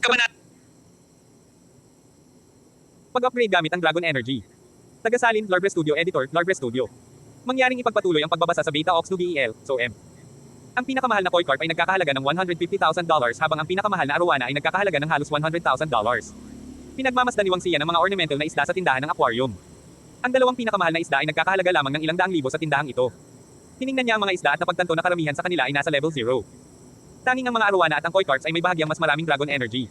Kabanata. Pag-upgrade gamit ang Dragon Energy. Tagasalin, Larbre Studio Editor, Larbre Studio. Mangyaring ipagpatuloy ang pagbabasa sa Beta Ox BEL, SOM. Ang pinakamahal na Koi Carp ay nagkakahalaga ng $150,000 habang ang pinakamahal na Arowana ay nagkakahalaga ng halos $100,000. Pinagmamasdan ni Wang Xian ang mga ornamental na isda sa tindahan ng aquarium. Ang dalawang pinakamahal na isda ay nagkakahalaga lamang ng ilang daang libo sa tindahang ito. Tiningnan niya ang mga isda at napagtanto na karamihan sa kanila ay nasa level 0. Tanging ang mga Arowana at ang Koi Carps ay may bahagyang mas maraming Dragon Energy.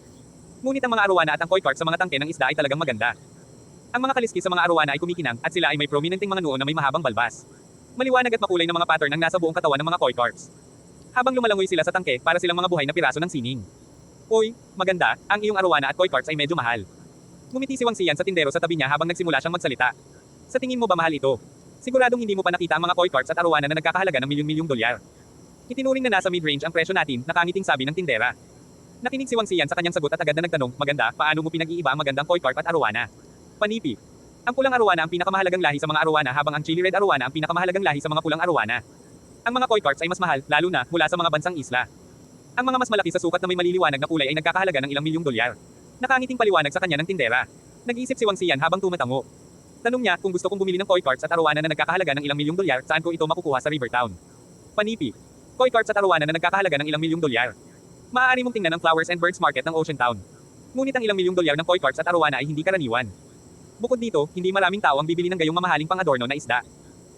Ngunit ang mga Arowana at ang Koi Carp sa mga tangke ng isda ay talagang maganda. Ang mga kaliskis sa mga Arowana ay kumikinang at sila ay may prominenteng mga noo na may mahabang balbas. Maliwanag at makulay na mga pattern ang nasa buong katawan ng mga Koi Carps. Habang lumalangoy sila sa tangke para silang mga buhay na piraso ng sining. Uy, maganda, ang iyong Arowana at Koi Carps ay medyo mahal. Ngumiti si Wang Xian sa tindero sa tabi niya habang nagsimula siyang magsalita. Sa tingin mo ba mahal ito? Siguradong hindi mo pa nakita ang mga Koi Carps at Arowana na nagkakahalaga ng milyon-milyong dolyar. Itinuring na nasa mid-range ang presyo natin, nakangiting sabi ng tindera. Nakinig si Wang Xian sa kanyang sagot at agad na nagtanong, maganda, paano mo pinag-iiba ang magandang Koi Carp at Arowana? Panipi. Ang pulang Arowana ang pinakamahalagang lahi sa mga Arowana habang ang Chili Red Arowana ang pinakamahalagang lahi sa mga pulang Arowana. Ang mga Koi Carps ay mas mahal, lalo na mula sa mga bansang isla. Ang mga mas malaki sa sukat na may maliliwanag na kulay ay nagkakahalaga ng ilang milyong dolyar. Nakangiting paliwanag sa kanya ng tindera. Nag-iisip si Wang Xian habang tumatango. Tanong niya kung gusto kong bumili ng Koi Carps at Arowana na nagkakahalaga ng ilang milyong dolyar, saan ko ito makukuha sa Rivertown? Panipi. Koi Carps at Arowana na nagkakahalaga ng ilang milyong dolyar. Maaari mong tingnan ang Flowers and Birds Market ng Ocean Town. Ngunit ang ilang milyong dolyar ng Koi Carps at Arowana ay hindi karaniwan. Bukod dito, hindi maraming tao ang bibili ng gayong mamahaling pang-adorno na isda.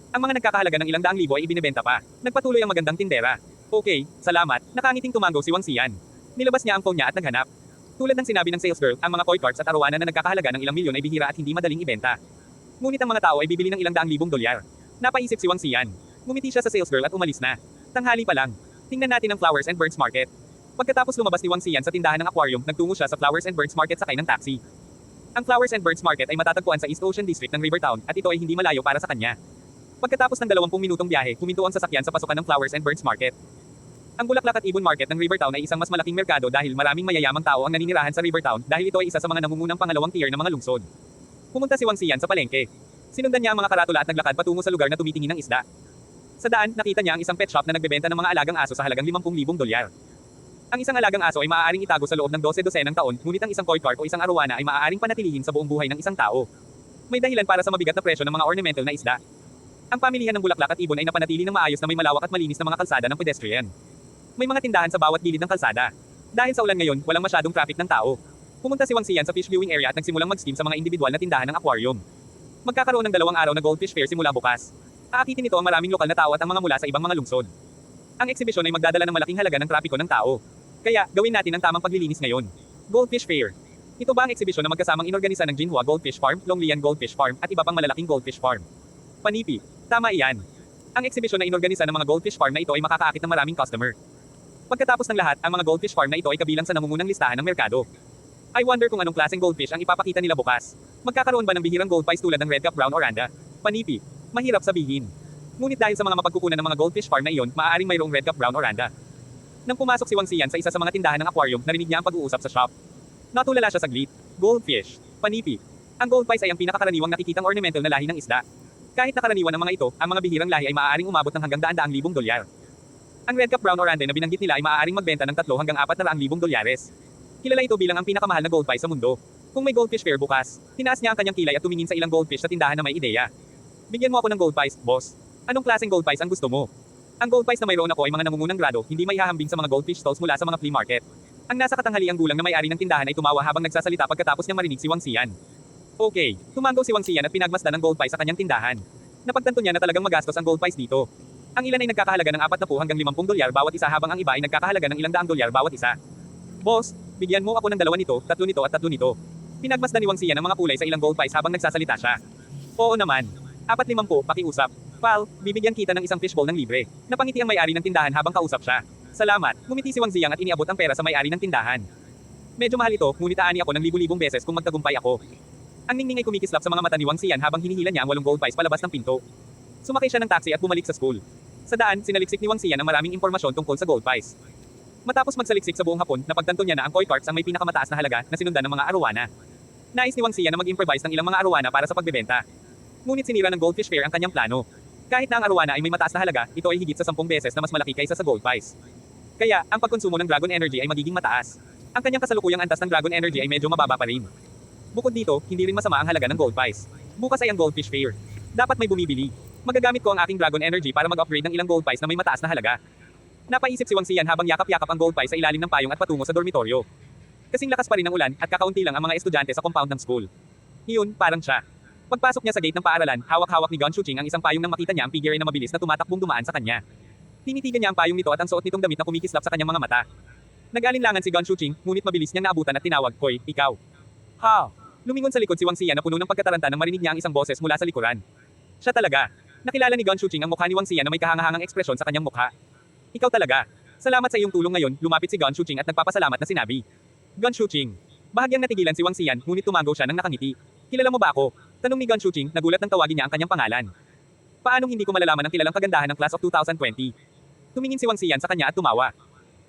Ang mga nagkakahalaga ng ilang daang libo ay ibinebenta pa. Nagpatuloy ang magandang tindera. Okay, salamat. Nakangiting tumango si Wang Xian. Nilabas niya ang phone niya at naghanap. Tulad ng sinabi ng sales girl, ang mga Koi Carps at Arowana na nagkakahalaga ng ilang milyon ay bihira at hindi madaling ibenta. Ngunit ang mga tao ay bibili ng ilang daang libong dolyar. Napaisip si Wang Xian. Ngumiti siya sa sales girl at umalis na. Tanghali pa lang. Tingnan natin ang Flowers and Birds Market. Pagkatapos lumabas ni Wang Xian sa tindahan ng aquarium, nagtungo siya sa Flowers and Birds Market sakay ng taxi. Ang Flowers and Birds Market ay matatagpuan sa East Ocean District ng Rivertown at ito ay hindi malayo para sa kanya. Pagkatapos ng 20 minutong biyahe, huminto ang sasakyan sa pasukan ng Flowers and Birds Market. Ang Bulaklak at Ibon Market ng Rivertown ay isang mas malaking merkado dahil maraming mayayamang tao ang naninirahan sa Rivertown dahil ito ay isa sa mga nangungunang pangalawang tier ng mga lungsod. Pumunta si Wang Xian sa palengke. Sinundan niya ang mga karatula at naglakad patungo sa lugar na tumitingin ng isda. Sa daan, nakita niya ang isang pet shop na nagbebenta ng mga alagang aso sa halagang 50,000 dolyar. Ang isang alagang aso ay maaaring itago sa loob ng 12 ng taon, ngunit ang isang Koi Carp o isang Arowana ay maaaring panatilihin sa buong buhay ng isang tao. May dahilan para sa mabigat na presyo ng mga ornamental na isda. Ang pamilihan ng bulaklak at ibon ay napanatili ng maayos na may malawak at malinis na mga kalsada ng pedestrian. May mga tindahan sa bawat gilid ng kalsada. Dahil sa ulan ngayon, walang masyadong traffic ng tao. Pumunta si Wang Xian sa fish viewing area at nagsimulang mag-steam sa mga individual na tindahan ng aquarium. Magkakaroon ng 2 araw na goldfish fair simula bukas. Aakitin nito ang maraming lokal na tao at ang mga mula sa ibang mga lungsod. Ang eksibisyon ay magdadala ng malaking halaga ng trapiko ng tao. Kaya, gawin natin ang tamang paglilinis ngayon. Goldfish Fair. Ito ba ang eksibisyon na magkasamang inorganisa ng Jinhua Goldfish Farm, Longlian Goldfish Farm, at iba pang malalaking goldfish farm? Panipi. Tama iyan. Ang eksibisyon na inorganisa ng mga goldfish farm na ito ay makakaakit ng maraming customer. Pagkatapos ng lahat, ang mga goldfish farm na ito ay kabilang sa nangungunang listahan ng merkado. I wonder kung anong klaseng goldfish ang ipapakita nila bukas. Magkakaroon ba ng bihirang gold pies tulad ng red cap brown oranda? Panipi. Mahirap sabihin. Ngunit dahil sa mga mapagkukunan ng mga goldfish farm na iyon, maaaring mayroong red cap brown oranda. Nang pumasok si Wang Xian sa isa sa mga tindahan ng aquarium, narinig niya ang pag-uusap sa shop. Natulala siya saglit. Goldfish. Panipi. Ang gold pies ay ang pinakakaraniwang nakikitang ornamental na lahi ng isda. Kahit nakaraniwan ang mga ito, ang mga bihirang lahi ay maaaring umabot ng hanggang daan-daang libong dolyar. Ang red cap brown oranda na binanggit nila ay maaaring magbenta ng 3 hanggang 400,000 dolyares. Kilala ito bilang ang pinakamahal na gold pie sa mundo. Kung may goldfish fair bukas, tinaas niya ang kanyang kilay at tumingin sa ilang goldfish sa tindahan na may ideya. Bigyan mo ako ng gold pies, boss. Anong klaseng gold pies ang gusto mo? Ang gold pies na mayroon ako ay mga nangungunang grado, hindi may hahambing sa mga goldfish stalls mula sa mga flea market. Ang nasa katanghaliang gulang na may-ari ng tindahan ay tumawa habang nagsasalita pagkatapos niya marinig si Wang Xian. Okay, tumango si Wang Xian at pinagmasdan ng gold pies sa kanyang tindahan. Napagtanto niya na talagang magastos ang gold pies dito. Ang ilan ay nagkakahalaga ng 40 hanggang 50 dolyar bawat isa habang ang iba ay nagkakahalaga ng ilang daang dolyar bawat isa. Boss, bigyan mo ako ng 2 nito, 3 nito at 3 nito. Pinagmasdan ni Wang Xian ang mga kulay sa ilang gold pies habang nagsasalita siya. Oo naman. 4-50, pakiusap. Pal, bibigyan kita ng isang fishbowl ng libre. Napangiti ang may-ari ng tindahan habang kausap siya. Salamat, ngumiti si Wang Xian at iniabot ang pera sa may-ari ng tindahan. Medyo mahal ito, ngunit aani ako ng libu-libong beses kung magtagumpay ako. Ang ningning ay kumikislap sa mga mata ni Wang Xian habang hinihila niya ang 8 gold pies palabas ng pinto. Sumakay siya ng taxi at bumalik sa school. Sa daan, sinaliksik ni Wang Xian ang maraming impormasyon tungkol sa gold pies. Matapos magsaliksik sa buong hapon, napagtanto niya na ang Koi Carps ang may pinakamataas na halaga na sinundan ng mga Arowana. Nais ni Wang Xian na mag-improvise ng ilang mga Arowana para sa pagbebenta. Ngunit sinira ng goldfish fair ang kanyang plano. Kahit na ang Arowana ay may mataas na halaga, ito ay higit sa 10 beses na mas malaki kaysa sa gold pies. Kaya, ang pagkonsumo ng Dragon Energy ay magiging mataas. Ang kanyang kasalukuyang antas ng Dragon Energy ay medyo mababa pa rin. Bukod dito, hindi rin masama ang halaga ng gold pies. Bukas ay ang Goldfish Fair. Dapat may bumibili. Magagamit ko ang aking Dragon Energy para mag-upgrade ng ilang gold pies na may mataas na halaga. Napaisip si Wang Xian habang yakap-yakap ang gold pie sa ilalim ng payong at patungo sa dormitoryo. Kasing lakas pa rin ng ulan at kakaunti lang ang mga estudyante sa compound ng school. Iyon, parang siya. Pagpasok niya sa gate ng paaralan, hawak-hawak ni Gon Shuqing ang isang payong nang makita niya ang figure na mabilis na tumatakbong dumaan sa kanya. Tinitigan niya ang payong nito at ang suot nitong damit na kumikislap sa kanyang mga mata. Nag-alinlangan si Gon Shuqing, ngunit mabilis niyang naabutan at tinawag, "Hoy, ikaw." "Ha?" Lumingon sa likod si Wang Xian na puno ng pagkataranta nang marinig niya ang isang boses mula sa likuran. Siya talaga. Nakilala ni Gon Shuqing ang mukha ni Wang Xian na may kahangahangang ekspresyon sa kanyang mukha. "Ikaw talaga. Salamat sa iyong tulong ngayon." Lumapit si Gon Shuqing at nagpapasalamat na sinabi. "Gon Shuqing." Bahagyang natigilan si Wang Xian, ngunit tumango siya nang nakangiti. "Kilala mo ba ako?" Tanong ni Gon Shuqing, nagulat nang tawagin niya ang kanyang pangalan. "Paanong hindi ko malalaman ang kilalang kagandahan ng Class of 2020?" Tumingin si Wang Xian sa kanya at tumawa.